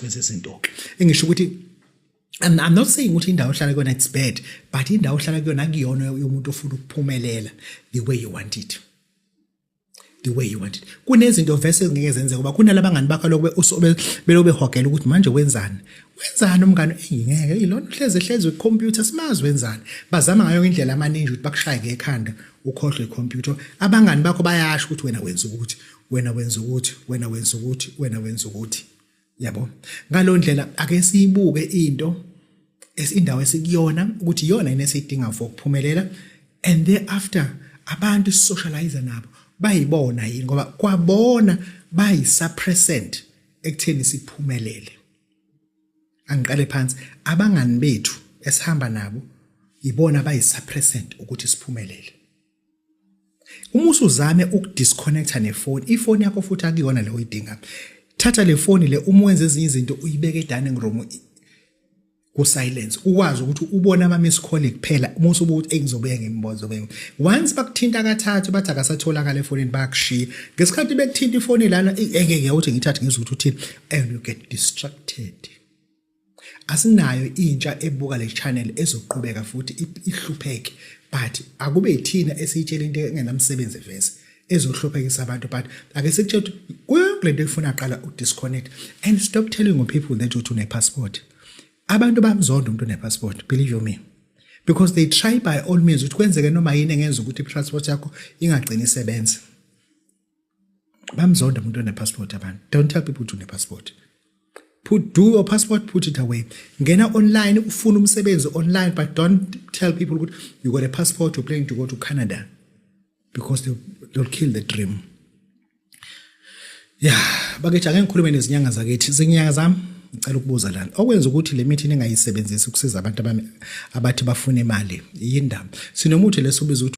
kwenze izinto engisho ukuthi I'm not saying ukuthi indawo ohlala kuyona it's bad, but indawo ohlala kuyona akuyona yomuntu ofuna ukuphumelela the way you want it. The way you want it. Kunezinto vese ngeke zenze ngoba kunalabangani bakho lokube belobe hogela ukuthi manje wenzani. Wenzani umngane engingeke ilona hlezi computer simazi wenzani. Bazama ngayo indlela amaningi ukuthi bakushaye ngekhanda ukhohlwe icomputer. Abangani bakho bayasho ukuthi wena wenza ukuthi, wena wenza ukuthi, wena wenza ukuthi, wena wenza ukuthi. Yabo. Ngalo ndlela ake siyibuke into esindawo esikuyona ukuthi iyona inesidinga for ukuphumelela, and thereafter abantu socialize nabo bayibona yini ngoba kwabona bayisuppressant ekutheni siphumelele. Angiqale phansi, abangani bethu esihamba nabo ibona bayisuppressant ukuthi siphumelele. Uma usuzame ukudisconnecta nefoni, ifoni yakho futhi akuyona leyo idinga. Thatha le foni le uma wenza ezinye izinto uyibeke edining room ku silence, ukwazi ukuthi ubone ama miss call kuphela uma usubuka ukuthi engizobuya ngimbozo bengu. Once bakuthinta kathathu bathi akasatholakala efonini bakushiya, ngesikhathi bekuthinta ifoni lana engeke uthi ngithathe ngizwe ukuthi uthini, and you get distracted. Asinayo intsha ebuka le channel ezoqhubeka futhi ihlupheke, but akube yithina esiyitshela into engenamsebenzi vese ezohluphekisa abantu, but ake sikutshela kulento efuna aqala udisconnect and stop telling people that you une passport. Abantu bamzonda umuntu nepassport, believe you me, because they try by all means ukuthi kwenzeke noma yini engenza ukuthi passport yakho ingagcini isebenza. Bamzonda umuntu nepassport abantu. Don't tell people to une passport. Do your passport, put it away. Ngena online ufuna umsebenzi online, but don't tell people ukuthi you got a passport, you're planning to go to Canada, because they'll kill the dream. Yeah, bakethi ake ngikhulume nezinyanga zakithi. Zinyanga zami ngicela ukubuza lana. Okwenza ukuthi le meeting engayisebenzisi ukusiza abantu abathi bafuna imali yindaba. Sinomuthi lesobiza